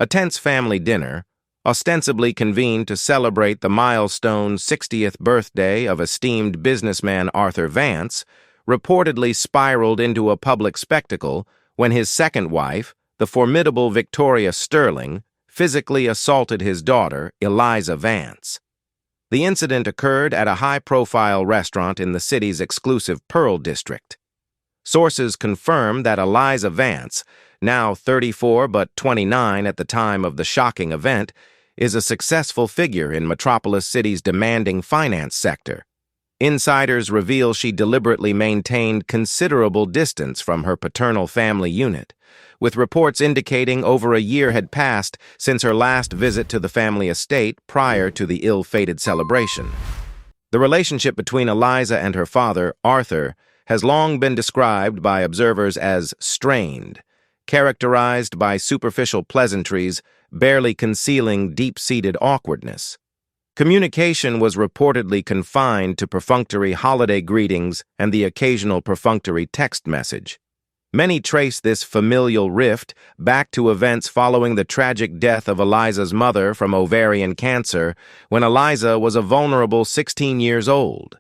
A tense family dinner, ostensibly convened to celebrate the milestone 60th birthday of esteemed businessman Arthur Vance, reportedly spiraled into a public spectacle when his second wife, the formidable Victoria Sterling, physically assaulted his daughter, Eliza Vance. The incident occurred at a high-profile restaurant in the city's exclusive Pearl District. Sources confirm that Eliza Vance, now 34 but 29 at the time of the shocking event, is a successful figure in Metropolis City's demanding finance sector. Insiders reveal she deliberately maintained considerable distance from her paternal family unit, with reports indicating over a year had passed since her last visit to the family estate prior to the ill-fated celebration. The relationship between Eliza and her father, Arthur, has long been described by observers as strained, characterized by superficial pleasantries barely concealing deep-seated awkwardness. Communication was reportedly confined to perfunctory holiday greetings and the occasional perfunctory text message. Many trace this familial rift back to events following the tragic death of Eliza's mother from ovarian cancer when Eliza was a vulnerable 16 years old.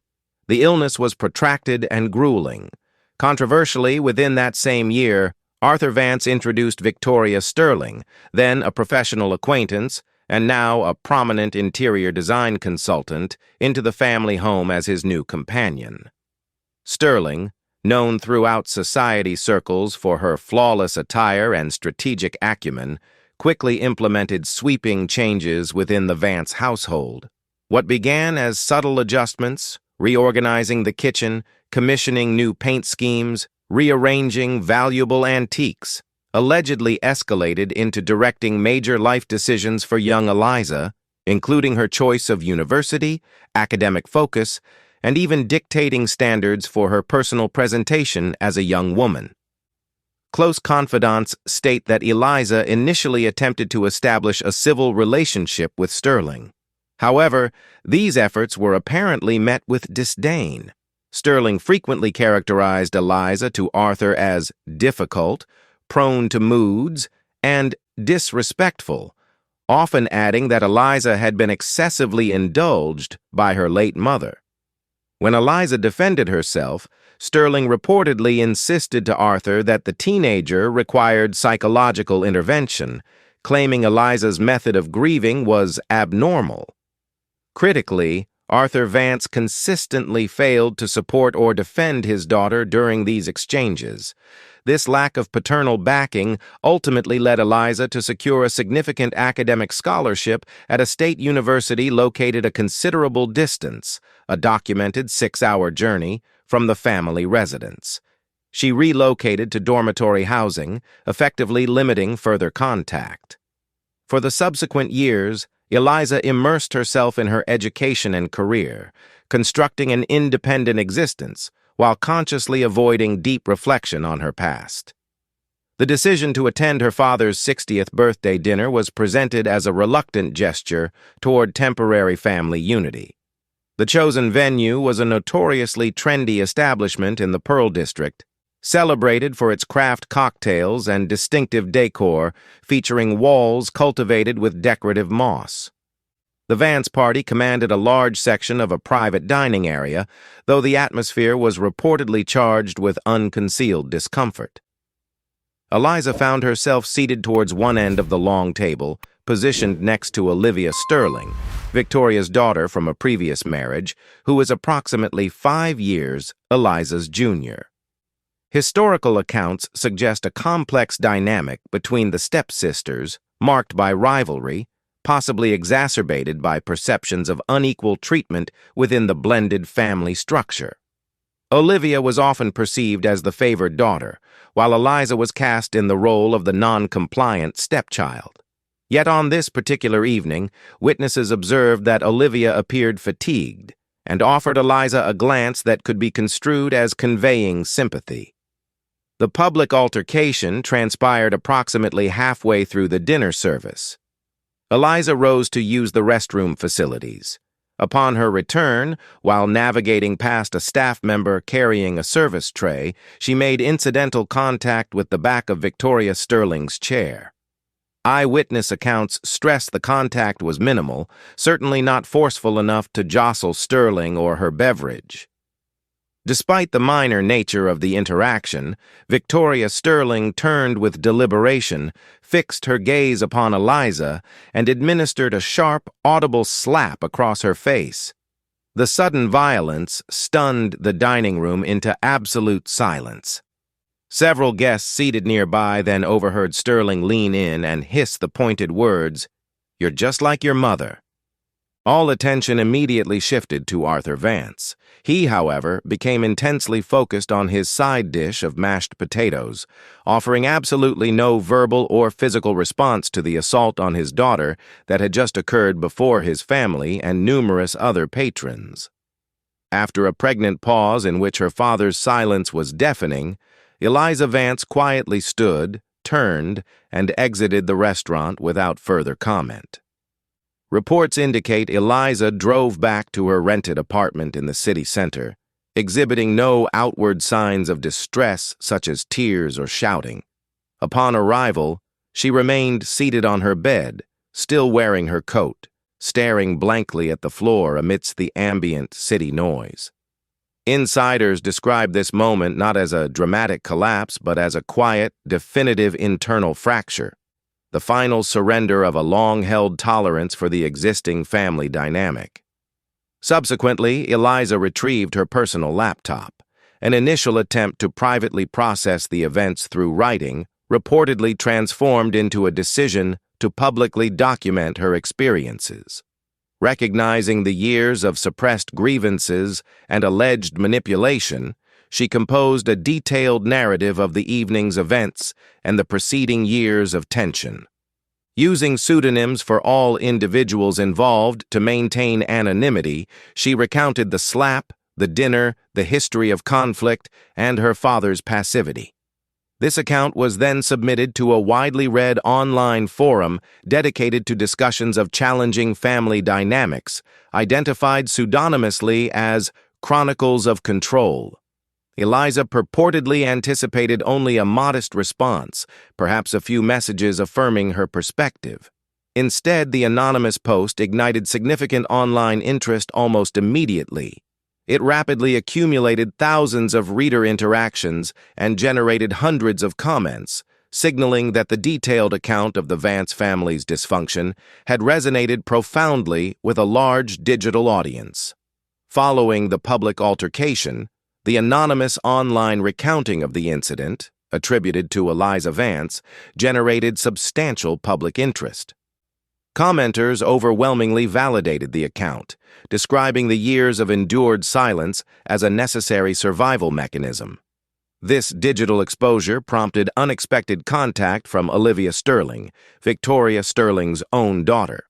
The illness was protracted and grueling. Controversially, within that same year, Arthur Vance introduced Victoria Sterling, then a professional acquaintance and now a prominent interior design consultant, into the family home as his new companion. Sterling, known throughout society circles for her flawless attire and strategic acumen, quickly implemented sweeping changes within the Vance household. What began as subtle adjustments, reorganizing the kitchen, commissioning new paint schemes, rearranging valuable antiques, allegedly escalated into directing major life decisions for young Eliza, including her choice of university, academic focus, and even dictating standards for her personal presentation as a young woman. Close confidants state that Eliza initially attempted to establish a civil relationship with Sterling. However, these efforts were apparently met with disdain. Sterling frequently characterized Eliza to Arthur as difficult, prone to moods, and disrespectful, often adding that Eliza had been excessively indulged by her late mother. When Eliza defended herself, Sterling reportedly insisted to Arthur that the teenager required psychological intervention, claiming Eliza's method of grieving was abnormal. Critically, Arthur Vance consistently failed to support or defend his daughter during these exchanges. This lack of paternal backing ultimately led Eliza to secure a significant academic scholarship at a state university located a considerable distance, a documented 6-hour journey, from the family residence. She relocated to dormitory housing, effectively limiting further contact. For the subsequent years, Eliza immersed herself in her education and career, constructing an independent existence, while consciously avoiding deep reflection on her past. The decision to attend her father's 60th birthday dinner was presented as a reluctant gesture toward temporary family unity. The chosen venue was a notoriously trendy establishment in the Pearl District, celebrated for its craft cocktails and distinctive decor featuring walls cultivated with decorative moss. The Vance party commanded a large section of a private dining area, though the atmosphere was reportedly charged with unconcealed discomfort. Eliza found herself seated towards one end of the long table, positioned next to Olivia Sterling, Victoria's daughter from a previous marriage, who was approximately 5 years Eliza's junior. Historical accounts suggest a complex dynamic between the stepsisters, marked by rivalry, possibly exacerbated by perceptions of unequal treatment within the blended family structure. Olivia was often perceived as the favored daughter, while Eliza was cast in the role of the non-compliant stepchild. Yet on this particular evening, witnesses observed that Olivia appeared fatigued and offered Eliza a glance that could be construed as conveying sympathy. The public altercation transpired approximately halfway through the dinner service. Eliza rose to use the restroom facilities. Upon her return, while navigating past a staff member carrying a service tray, she made incidental contact with the back of Victoria Sterling's chair. Eyewitness accounts stress the contact was minimal, certainly not forceful enough to jostle Sterling or her beverage. Despite the minor nature of the interaction, Victoria Sterling turned with deliberation, fixed her gaze upon Eliza, and administered a sharp, audible slap across her face. The sudden violence stunned the dining room into absolute silence. Several guests seated nearby then overheard Sterling lean in and hiss the pointed words, "You're just like your mother." All attention immediately shifted to Arthur Vance. He, however, became intensely focused on his side dish of mashed potatoes, offering absolutely no verbal or physical response to the assault on his daughter that had just occurred before his family and numerous other patrons. After a pregnant pause in which her father's silence was deafening, Eliza Vance quietly stood, turned, and exited the restaurant without further comment. Reports indicate Eliza drove back to her rented apartment in the city center, exhibiting no outward signs of distress such as tears or shouting. Upon arrival, she remained seated on her bed, still wearing her coat, staring blankly at the floor amidst the ambient city noise. Insiders describe this moment not as a dramatic collapse, but as a quiet, definitive internal fracture, the final surrender of a long-held tolerance for the existing family dynamic. Subsequently, Eliza retrieved her personal laptop. An initial attempt to privately process the events through writing reportedly transformed into a decision to publicly document her experiences. Recognizing the years of suppressed grievances and alleged manipulation, she composed a detailed narrative of the evening's events and the preceding years of tension. Using pseudonyms for all individuals involved to maintain anonymity, she recounted the slap, the dinner, the history of conflict, and her father's passivity. This account was then submitted to a widely read online forum dedicated to discussions of challenging family dynamics, identified pseudonymously as Chronicles of Control. Eliza purportedly anticipated only a modest response, perhaps a few messages affirming her perspective. Instead, the anonymous post ignited significant online interest almost immediately. It rapidly accumulated thousands of reader interactions and generated hundreds of comments, signaling that the detailed account of the Vance family's dysfunction had resonated profoundly with a large digital audience. Following the public altercation, the anonymous online recounting of the incident, attributed to Eliza Vance, generated substantial public interest. Commenters overwhelmingly validated the account, describing the years of endured silence as a necessary survival mechanism. This digital exposure prompted unexpected contact from Olivia Sterling, Victoria Sterling's own daughter.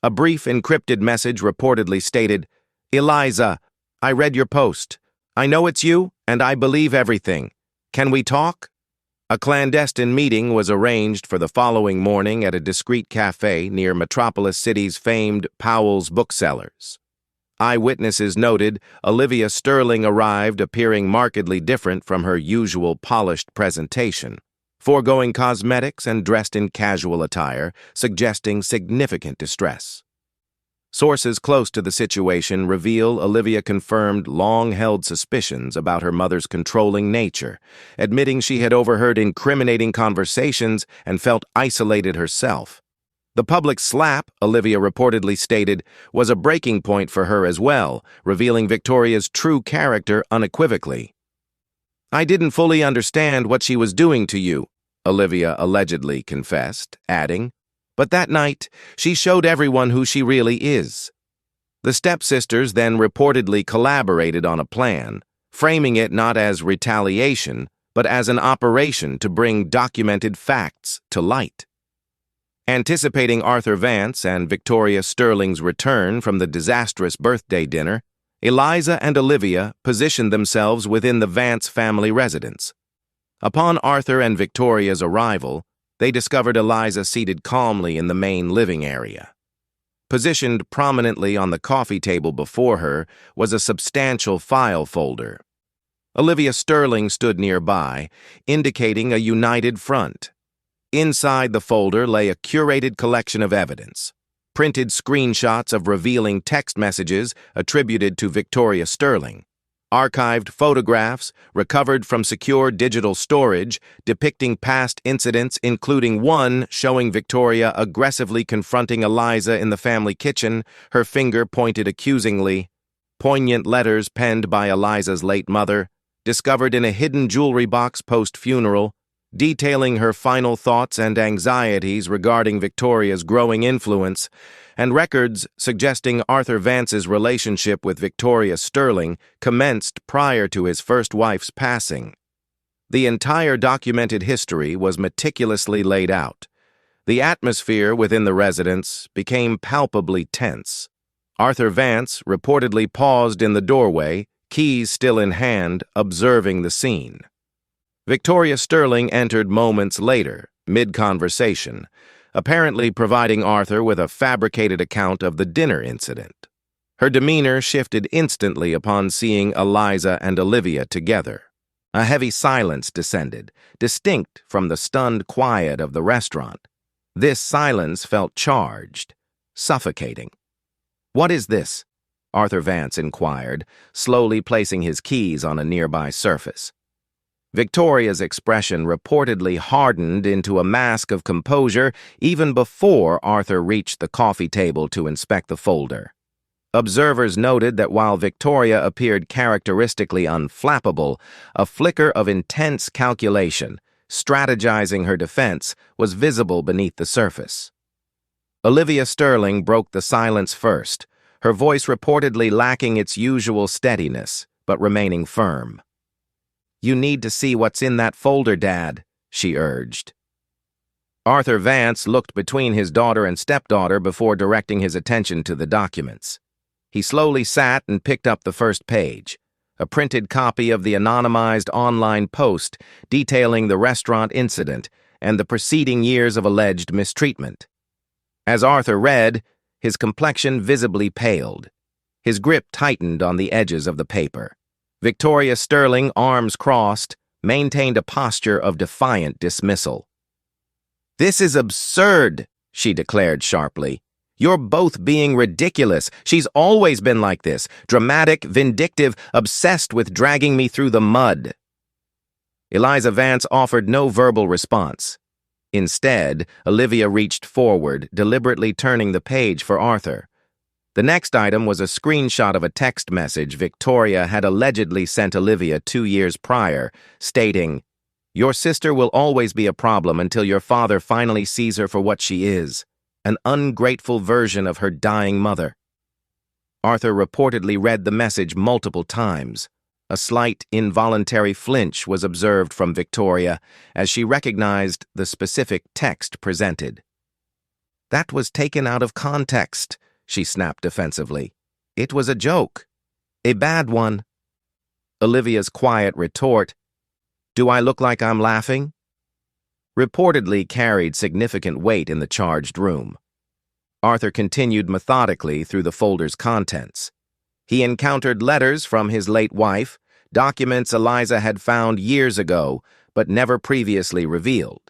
A brief encrypted message reportedly stated, "Eliza, I read your post. I know it's you, and I believe everything. Can we talk?" A clandestine meeting was arranged for the following morning at a discreet cafe near Metropolis City's famed Powell's Booksellers. Eyewitnesses noted Olivia Sterling arrived appearing markedly different from her usual polished presentation, foregoing cosmetics and dressed in casual attire, suggesting significant distress. Sources close to the situation reveal Olivia confirmed long-held suspicions about her mother's controlling nature, admitting she had overheard incriminating conversations and felt isolated herself. The public slap, Olivia reportedly stated, was a breaking point for her as well, revealing Victoria's true character unequivocally. "I didn't fully understand what she was doing to you," Olivia allegedly confessed, adding, "But that night, she showed everyone who she really is." The stepsisters then reportedly collaborated on a plan, framing it not as retaliation, but as an operation to bring documented facts to light. Anticipating Arthur Vance and Victoria Sterling's return from the disastrous birthday dinner, Eliza and Olivia positioned themselves within the Vance family residence. Upon Arthur and Victoria's arrival, they discovered Eliza seated calmly in the main living area. Positioned prominently on the coffee table before her was a substantial file folder. Olivia Sterling stood nearby, indicating a united front. Inside the folder lay a curated collection of evidence. Printed screenshots of revealing text messages attributed to Victoria Sterling. Archived photographs, recovered from secure digital storage, depicting past incidents, including one showing Victoria aggressively confronting Eliza in the family kitchen, her finger pointed accusingly. Poignant letters penned by Eliza's late mother, discovered in a hidden jewelry box post-funeral, detailing her final thoughts and anxieties regarding Victoria's growing influence, and records suggesting Arthur Vance's relationship with Victoria Sterling commenced prior to his first wife's passing. The entire documented history was meticulously laid out. The atmosphere within the residence became palpably tense. Arthur Vance reportedly paused in the doorway, keys still in hand, observing the scene. Victoria Sterling entered moments later, mid-conversation, apparently providing Arthur with a fabricated account of the dinner incident. Her demeanor shifted instantly upon seeing Eliza and Olivia together. A heavy silence descended, distinct from the stunned quiet of the restaurant. This silence felt charged, suffocating. "What is this?" Arthur Vance inquired, slowly placing his keys on a nearby surface. Victoria's expression reportedly hardened into a mask of composure even before Arthur reached the coffee table to inspect the folder. Observers noted that while Victoria appeared characteristically unflappable, a flicker of intense calculation, strategizing her defense, was visible beneath the surface. Olivia Sterling broke the silence first, her voice reportedly lacking its usual steadiness, but remaining firm. "You need to see what's in that folder, Dad," she urged. Arthur Vance looked between his daughter and stepdaughter before directing his attention to the documents. He slowly sat and picked up the first page, a printed copy of the anonymized online post detailing the restaurant incident and the preceding years of alleged mistreatment. As Arthur read, his complexion visibly paled. His grip tightened on the edges of the paper. Victoria Sterling, arms crossed, maintained a posture of defiant dismissal. "This is absurd," she declared sharply. "You're both being ridiculous. She's always been like this, dramatic, vindictive, obsessed with dragging me through the mud." Eliza Vance offered no verbal response. Instead, Olivia reached forward, deliberately turning the page for Arthur. The next item was a screenshot of a text message Victoria had allegedly sent Olivia 2 years prior, stating, "Your sister will always be a problem until your father finally sees her for what she is, an ungrateful version of her dying mother." Arthur reportedly read the message multiple times. A slight, involuntary flinch was observed from Victoria as she recognized the specific text presented. "That was taken out of context," she snapped defensively. "It was a joke. A bad one." Olivia's quiet retort, "Do I look like I'm laughing?" reportedly carried significant weight in the charged room. Arthur continued methodically through the folder's contents. He encountered letters from his late wife, documents Eliza had found years ago but never previously revealed.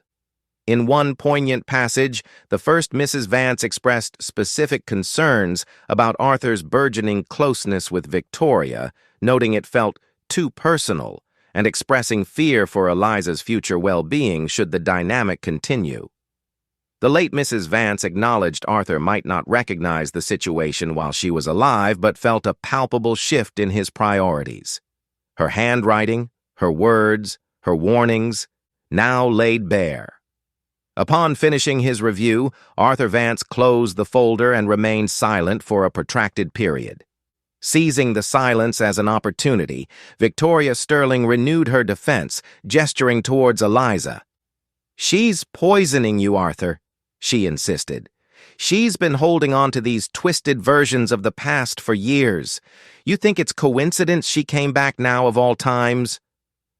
In one poignant passage, the first Mrs. Vance expressed specific concerns about Arthur's burgeoning closeness with Victoria, noting it felt too personal and expressing fear for Eliza's future well-being should the dynamic continue. The late Mrs. Vance acknowledged Arthur might not recognize the situation while she was alive, but felt a palpable shift in his priorities. Her handwriting, her words, her warnings, now laid bare. Upon finishing his review, Arthur Vance closed the folder and remained silent for a protracted period. Seizing the silence as an opportunity, Victoria Sterling renewed her defense, gesturing towards Eliza. "She's poisoning you, Arthur," she insisted. "She's been holding on to these twisted versions of the past for years. You think it's coincidence she came back now of all times?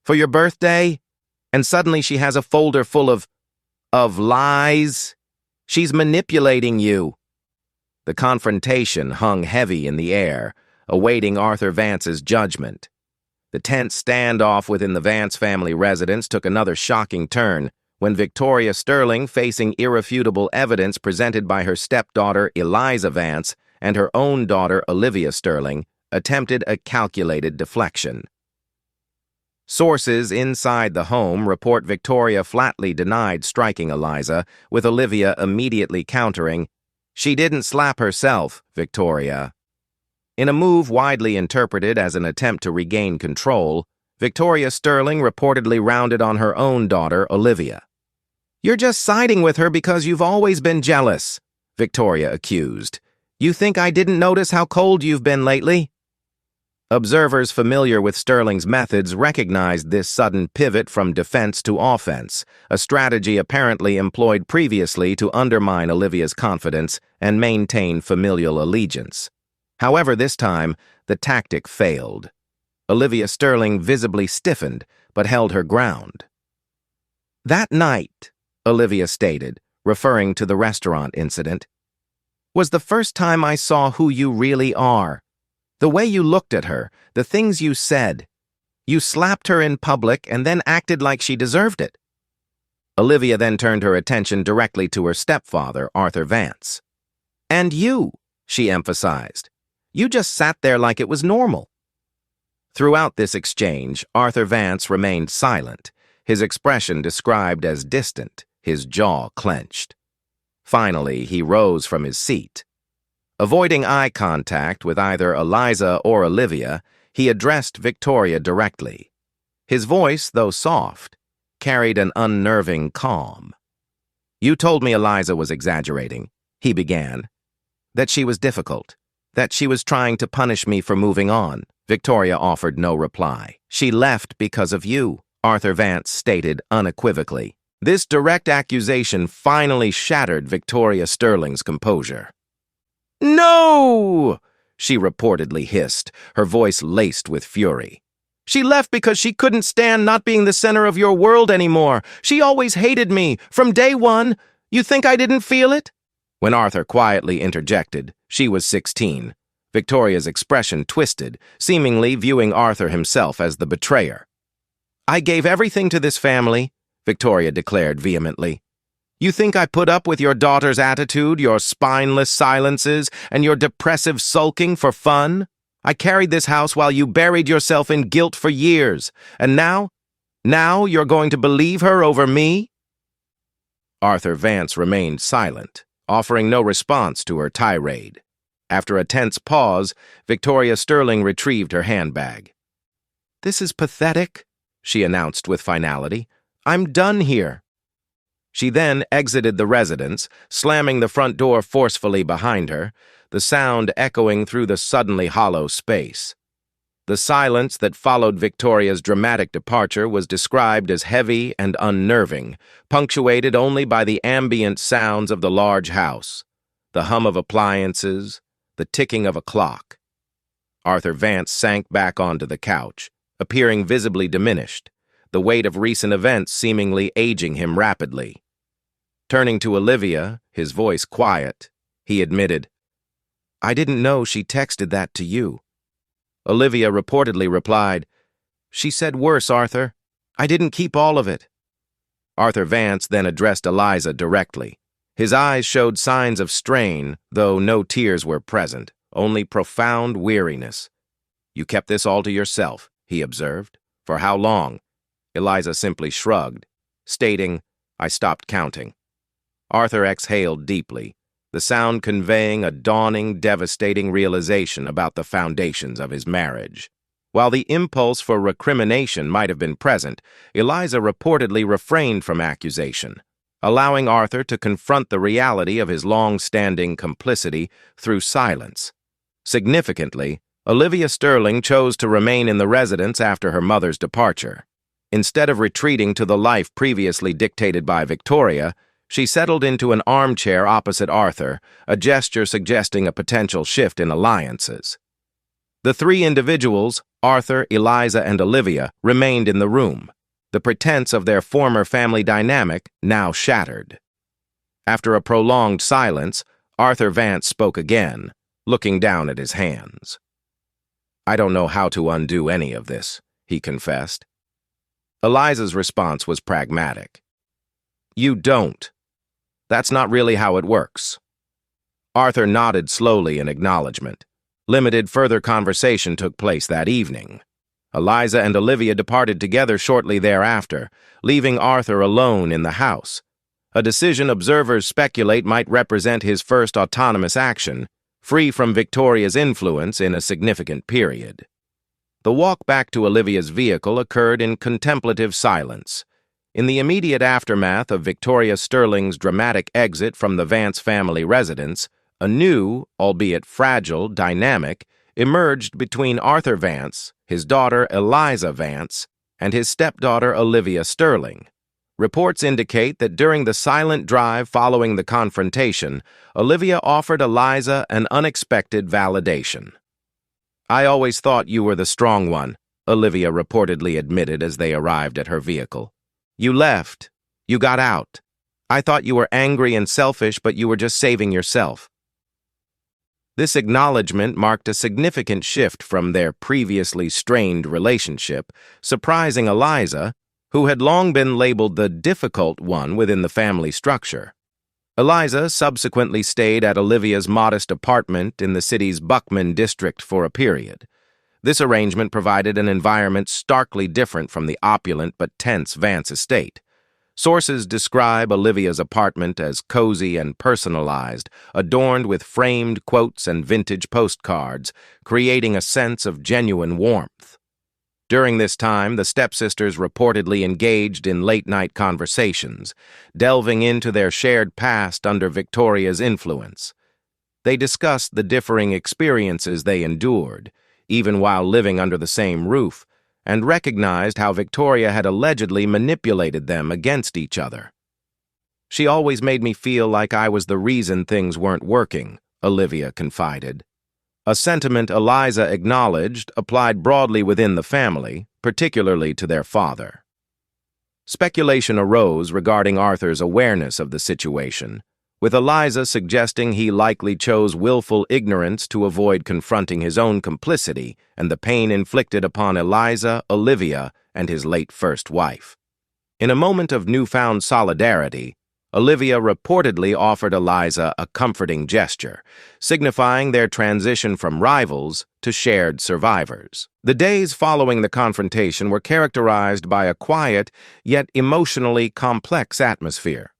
For your birthday? And suddenly she has a folder full of lies? She's manipulating you." The confrontation hung heavy in the air, awaiting Arthur Vance's judgment. The tense standoff within the Vance family residence took another shocking turn when Victoria Sterling, facing irrefutable evidence presented by her stepdaughter Eliza Vance and her own daughter Olivia Sterling, attempted a calculated deflection. Sources inside the home report Victoria flatly denied striking Eliza, with Olivia immediately countering, "She didn't slap herself, Victoria." In a move widely interpreted as an attempt to regain control, Victoria Sterling reportedly rounded on her own daughter, Olivia. "You're just siding with her because you've always been jealous," Victoria accused. "You think I didn't notice how cold you've been lately?" Observers familiar with Sterling's methods recognized this sudden pivot from defense to offense, a strategy apparently employed previously to undermine Olivia's confidence and maintain familial allegiance. However, this time, the tactic failed. Olivia Sterling visibly stiffened, but held her ground. "That night," Olivia stated, referring to the restaurant incident, "was the first time I saw who you really are. The way you looked at her, the things you said. You slapped her in public and then acted like she deserved it." Olivia then turned her attention directly to her stepfather, Arthur Vance. "And you," she emphasized. "You just sat there like it was normal." Throughout this exchange, Arthur Vance remained silent, his expression described as distant, his jaw clenched. Finally, he rose from his seat. Avoiding eye contact with either Eliza or Olivia, he addressed Victoria directly. His voice, though soft, carried an unnerving calm. "You told me Eliza was exaggerating," he began. "That she was difficult. That she was trying to punish me for moving on." Victoria offered no reply. "She left because of you," Arthur Vance stated unequivocally. This direct accusation finally shattered Victoria Sterling's composure. "No!" she reportedly hissed, her voice laced with fury. "She left because she couldn't stand not being the center of your world anymore. She always hated me, from day one. You think I didn't feel it?" When Arthur quietly interjected, "She was 16, Victoria's expression twisted, seemingly viewing Arthur himself as the betrayer. "I gave everything to this family," Victoria declared vehemently. "You think I put up with your daughter's attitude, your spineless silences, and your depressive sulking for fun? I carried this house while you buried yourself in guilt for years, and now you're going to believe her over me?" Arthur Vance remained silent, offering no response to her tirade. After a tense pause, Victoria Sterling retrieved her handbag. "This is pathetic," she announced with finality. "I'm done here." She then exited the residence, slamming the front door forcefully behind her, the sound echoing through the suddenly hollow space. The silence that followed Victoria's dramatic departure was described as heavy and unnerving, punctuated only by the ambient sounds of the large house, the hum of appliances, the ticking of a clock. Arthur Vance sank back onto the couch, appearing visibly diminished, the weight of recent events seemingly aging him rapidly. Turning to Olivia, his voice quiet, he admitted, "I didn't know she texted that to you." Olivia reportedly replied, "She said worse, Arthur. I didn't keep all of it." Arthur Vance then addressed Eliza directly. His eyes showed signs of strain, though no tears were present, only profound weariness. "You kept this all to yourself," he observed. "For how long?" Eliza simply shrugged, stating, "I stopped counting." Arthur exhaled deeply, the sound conveying a dawning, devastating realization about the foundations of his marriage. While the impulse for recrimination might have been present, Eliza reportedly refrained from accusation, allowing Arthur to confront the reality of his long-standing complicity through silence. Significantly, Olivia Sterling chose to remain in the residence after her mother's departure. Instead of retreating to the life previously dictated by Victoria, she settled into an armchair opposite Arthur, a gesture suggesting a potential shift in alliances. The three individuals, Arthur, Eliza, and Olivia, remained in the room, the pretense of their former family dynamic now shattered. After a prolonged silence, Arthur Vance spoke again, looking down at his hands. "I don't know how to undo any of this," he confessed. Eliza's response was pragmatic. You don't. That's not really how it works. Arthur nodded slowly in acknowledgement. Limited further conversation took place that evening. Eliza and Olivia departed together shortly thereafter, leaving Arthur alone in the house. A decision observers speculate might represent his first autonomous action, free from Victoria's influence in a significant period. The walk back to Olivia's vehicle occurred in contemplative silence. In the immediate aftermath of Victoria Sterling's dramatic exit from the Vance family residence, a new, albeit fragile, dynamic emerged between Arthur Vance, his daughter Eliza Vance, and his stepdaughter Olivia Sterling. Reports indicate that during the silent drive following the confrontation, Olivia offered Eliza an unexpected validation. "I always thought you were the strong one," Olivia reportedly admitted as they arrived at her vehicle. "You left. You got out. I thought you were angry and selfish, but you were just saving yourself." This acknowledgement marked a significant shift from their previously strained relationship, surprising Eliza, who had long been labeled the difficult one within the family structure. Eliza subsequently stayed at Olivia's modest apartment in the city's Buckman district for a period. This arrangement provided an environment starkly different from the opulent but tense Vance estate. Sources describe Olivia's apartment as cozy and personalized, adorned with framed quotes and vintage postcards, creating a sense of genuine warmth. During this time, the stepsisters reportedly engaged in late-night conversations, delving into their shared past under Victoria's influence. They discussed the differing experiences they endured, even while living under the same roof, and recognized how Victoria had allegedly manipulated them against each other. "She always made me feel like I was the reason things weren't working," Olivia confided. A sentiment Eliza acknowledged applied broadly within the family, particularly to their father. Speculation arose regarding Arthur's awareness of the situation, with Eliza suggesting he likely chose willful ignorance to avoid confronting his own complicity and the pain inflicted upon Eliza, Olivia, and his late first wife. In a moment of newfound solidarity, Olivia reportedly offered Eliza a comforting gesture, signifying their transition from rivals to shared survivors. The days following the confrontation were characterized by a quiet, yet emotionally complex atmosphere.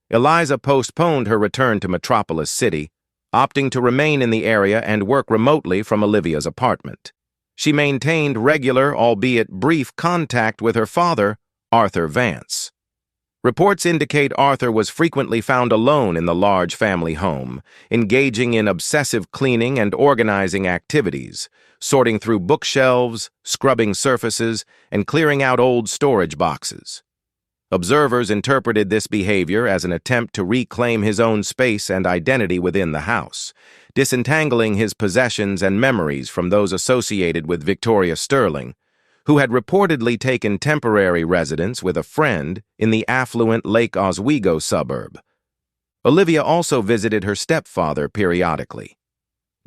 Eliza postponed her return to Metropolis City, opting to remain in the area and work remotely from Olivia's apartment. She maintained regular, albeit brief, contact with her father, Arthur Vance. Reports indicate Arthur was frequently found alone in the large family home, engaging in obsessive cleaning and organizing activities, sorting through bookshelves, scrubbing surfaces, and clearing out old storage boxes. Observers interpreted this behavior as an attempt to reclaim his own space and identity within the house, disentangling his possessions and memories from those associated with Victoria Sterling, who had reportedly taken temporary residence with a friend in the affluent Lake Oswego suburb. Olivia also visited her stepfather periodically.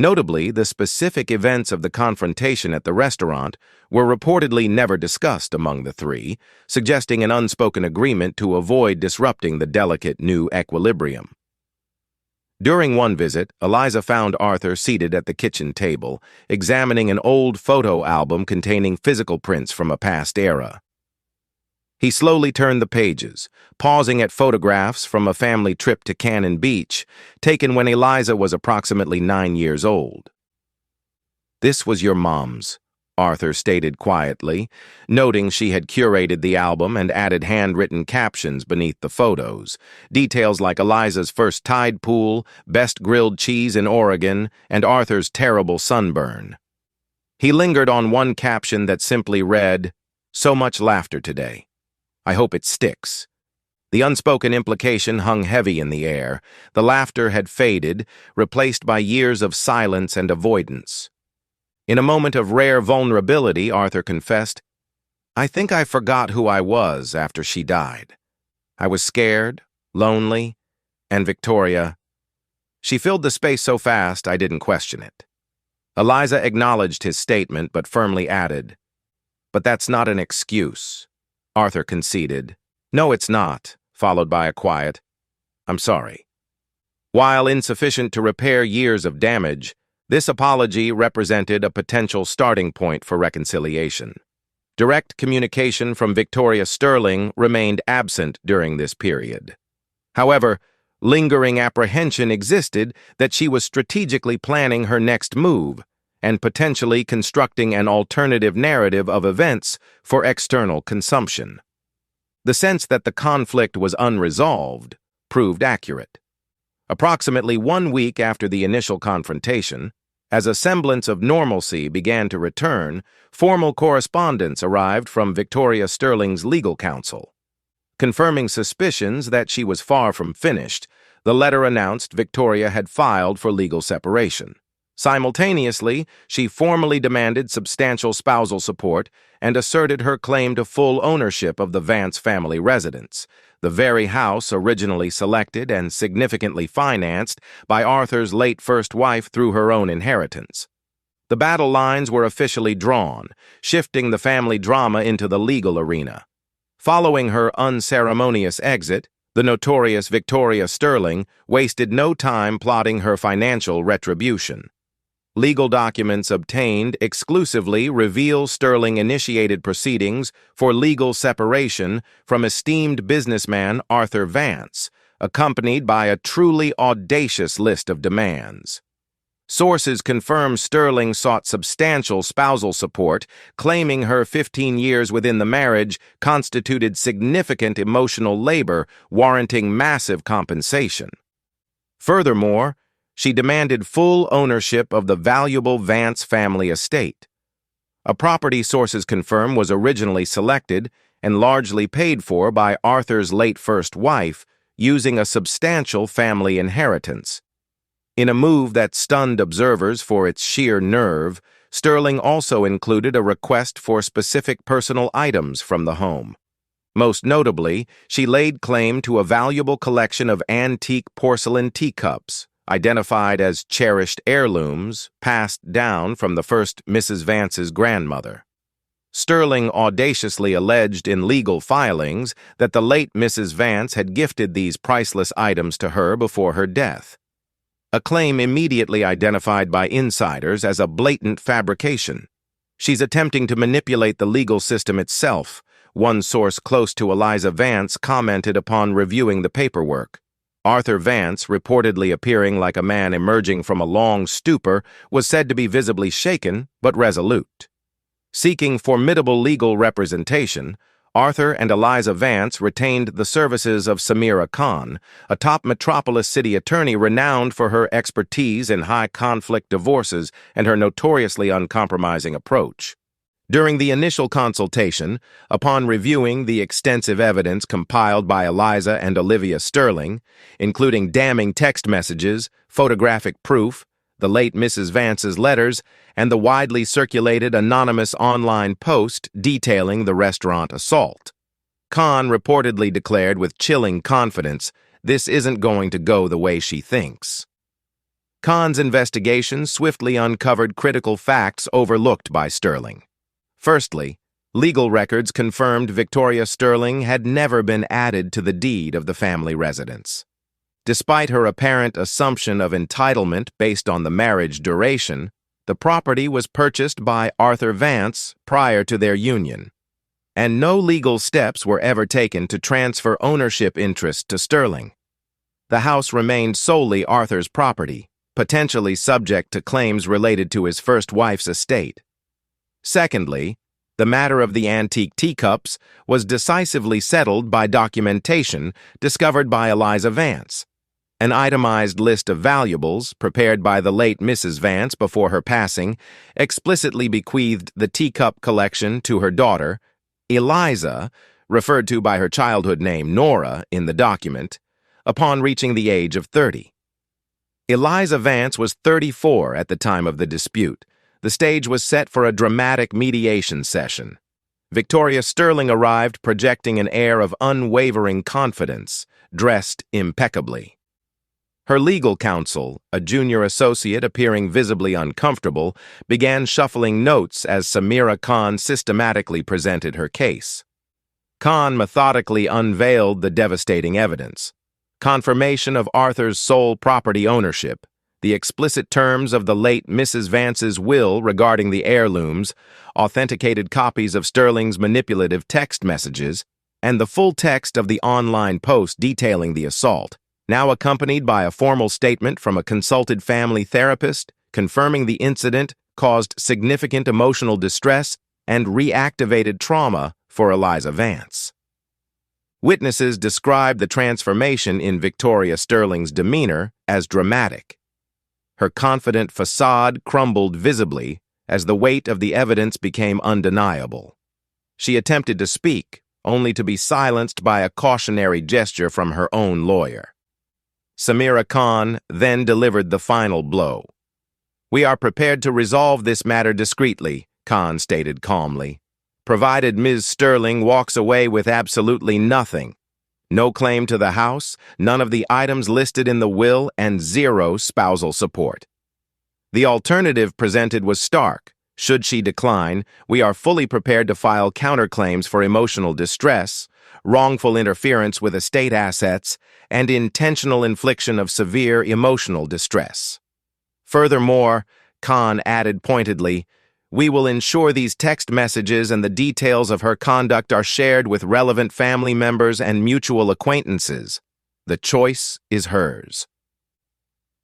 Notably, the specific events of the confrontation at the restaurant were reportedly never discussed among the three, suggesting an unspoken agreement to avoid disrupting the delicate new equilibrium. During one visit, Eliza found Arthur seated at the kitchen table, examining an old photo album containing physical prints from a past era. He slowly turned the pages, pausing at photographs from a family trip to Cannon Beach, taken when Eliza was approximately 9 years old. "This was your mom's," Arthur stated quietly, noting she had curated the album and added handwritten captions beneath the photos, details like Eliza's first tide pool, best grilled cheese in Oregon, and Arthur's terrible sunburn. He lingered on one caption that simply read, "So much laughter today. I hope it sticks." The unspoken implication hung heavy in the air. The laughter had faded, replaced by years of silence and avoidance. In a moment of rare vulnerability, Arthur confessed, "I think I forgot who I was after she died. I was scared, lonely, and Victoria. She filled the space so fast I didn't question it." Eliza acknowledged his statement but firmly added, "But that's not an excuse." Arthur conceded, "No, it's not. followed by a quiet, "I'm sorry." While insufficient to repair years of damage, this apology represented a potential starting point for reconciliation. Direct communication from Victoria Sterling remained absent during this period. However, lingering apprehension existed that she was strategically planning her next move and potentially constructing an alternative narrative of events for external consumption. The sense that the conflict was unresolved proved accurate. Approximately 1 week after the initial confrontation, as a semblance of normalcy began to return, formal correspondence arrived from Victoria Sterling's legal counsel. Confirming suspicions that she was far from finished, the letter announced Victoria had filed for legal separation. Simultaneously, she formally demanded substantial spousal support and asserted her claim to full ownership of the Vance family residence, the very house originally selected and significantly financed by Arthur's late first wife through her own inheritance. The battle lines were officially drawn, shifting the family drama into the legal arena. Following her unceremonious exit, the notorious Victoria Sterling wasted no time plotting her financial retribution. Legal documents obtained exclusively reveal Sterling initiated proceedings for legal separation from esteemed businessman Arthur Vance, accompanied by a truly audacious list of demands. Sources confirm Sterling sought substantial spousal support, claiming her 15 years within the marriage constituted significant emotional labor, warranting massive compensation. Furthermore, she demanded full ownership of the valuable Vance family estate. A property sources confirm was originally selected and largely paid for by Arthur's late first wife, using a substantial family inheritance. In a move that stunned observers for its sheer nerve, Sterling also included a request for specific personal items from the home. Most notably, she laid claim to a valuable collection of antique porcelain teacups, identified as cherished heirlooms passed down from the first Mrs. Vance's grandmother. Sterling audaciously alleged in legal filings that the late Mrs. Vance had gifted these priceless items to her before her death. A claim immediately identified by insiders as a blatant fabrication. She's attempting to manipulate the legal system itself, one source close to Eliza Vance commented upon reviewing the paperwork. Arthur Vance, reportedly appearing like a man emerging from a long stupor, was said to be visibly shaken but resolute. Seeking formidable legal representation, Arthur and Eliza Vance retained the services of Samira Khan, a top metropolis city attorney renowned for her expertise in high-conflict divorces and her notoriously uncompromising approach. During the initial consultation, upon reviewing the extensive evidence compiled by Eliza and Olivia Sterling, including damning text messages, photographic proof, the late Mrs. Vance's letters, and the widely circulated anonymous online post detailing the restaurant assault, Khan reportedly declared with chilling confidence, "This isn't going to go the way she thinks." Khan's investigation swiftly uncovered critical facts overlooked by Sterling. Firstly, legal records confirmed Victoria Sterling had never been added to the deed of the family residence. Despite her apparent assumption of entitlement based on the marriage duration, the property was purchased by Arthur Vance prior to their union, and no legal steps were ever taken to transfer ownership interest to Sterling. The house remained solely Arthur's property, potentially subject to claims related to his first wife's estate. Secondly, the matter of the antique teacups was decisively settled by documentation discovered by Eliza Vance. An itemized list of valuables, prepared by the late Mrs. Vance before her passing, explicitly bequeathed the teacup collection to her daughter, Eliza, referred to by her childhood name Nora in the document, upon reaching the age of 30. Eliza Vance was 34 at the time of the dispute. The stage was set for a dramatic mediation session. Victoria Sterling arrived projecting an air of unwavering confidence, dressed impeccably. Her legal counsel, a junior associate appearing visibly uncomfortable, began shuffling notes as Samira Khan systematically presented her case. Khan methodically unveiled the devastating evidence. Confirmation of Arthur's sole property ownership, the explicit terms of the late Mrs. Vance's will regarding the heirlooms, authenticated copies of Sterling's manipulative text messages, and the full text of the online post detailing the assault, now accompanied by a formal statement from a consulted family therapist confirming the incident caused significant emotional distress and reactivated trauma for Eliza Vance. Witnesses described the transformation in Victoria Sterling's demeanor as dramatic. Her confident facade crumbled visibly as the weight of the evidence became undeniable. She attempted to speak, only to be silenced by a cautionary gesture from her own lawyer. Samira Khan then delivered the final blow. "We are prepared to resolve this matter discreetly," Khan stated calmly, "provided Ms. Sterling walks away with absolutely nothing. No claim to the house, none of the items listed in the will, and zero spousal support." The alternative presented was stark. Should she decline, we are fully prepared to file counterclaims for emotional distress, wrongful interference with estate assets, and intentional infliction of severe emotional distress. Furthermore, Khan added pointedly, "We will ensure these text messages and the details of her conduct are shared with relevant family members and mutual acquaintances. The choice is hers."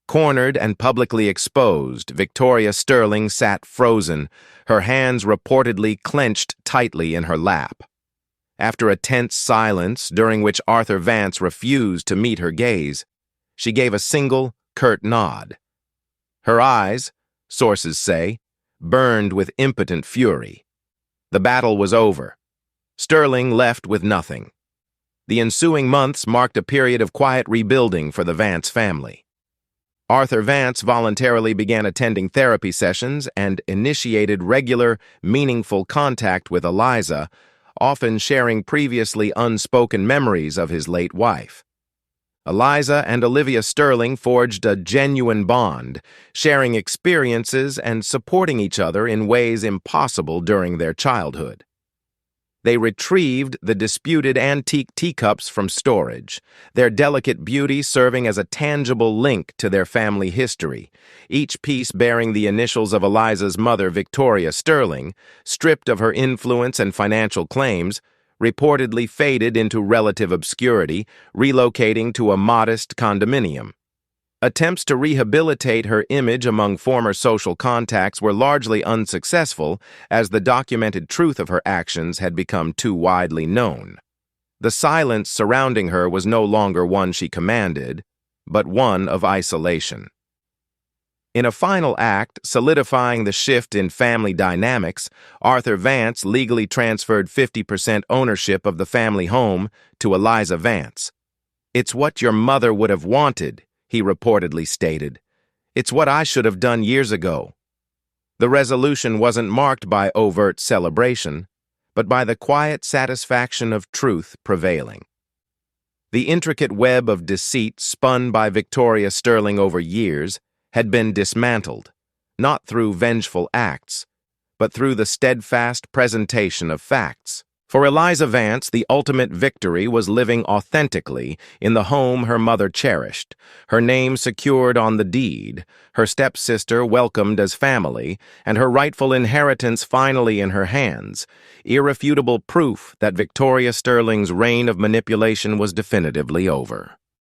Cornered and publicly exposed, Victoria Sterling sat frozen, her hands reportedly clenched tightly in her lap. After a tense silence during which Arthur Vance refused to meet her gaze, she gave a single, curt nod. Her eyes, sources say, burned with impotent fury. The battle was over. Sterling left with nothing. The ensuing months marked a period of quiet rebuilding for the Vance family. Arthur Vance voluntarily began attending therapy sessions and initiated regular, meaningful contact with Eliza, often sharing previously unspoken memories of his late wife. Eliza and Olivia Sterling forged a genuine bond, sharing experiences and supporting each other in ways impossible during their childhood. They retrieved the disputed antique teacups from storage, their delicate beauty serving as a tangible link to their family history, each piece bearing the initials of Eliza's mother, Victoria Sterling, stripped of her influence and financial claims, reportedly faded into relative obscurity, relocating to a modest condominium. Attempts to rehabilitate her image among former social contacts were largely unsuccessful as the documented truth of her actions had become too widely known. The silence surrounding her was no longer one she commanded, but one of isolation. In a final act solidifying the shift in family dynamics, Arthur Vance legally transferred 50% ownership of the family home to Eliza Vance. "It's what your mother would have wanted," he reportedly stated. "It's what I should have done years ago." The resolution wasn't marked by overt celebration, but by the quiet satisfaction of truth prevailing. The intricate web of deceit spun by Victoria Sterling over years had been dismantled, not through vengeful acts, but through the steadfast presentation of facts. For Eliza Vance, the ultimate victory was living authentically in the home her mother cherished, her name secured on the deed, her stepsister welcomed as family, and her rightful inheritance finally in her hands, irrefutable proof that Victoria Sterling's reign of manipulation was definitively over.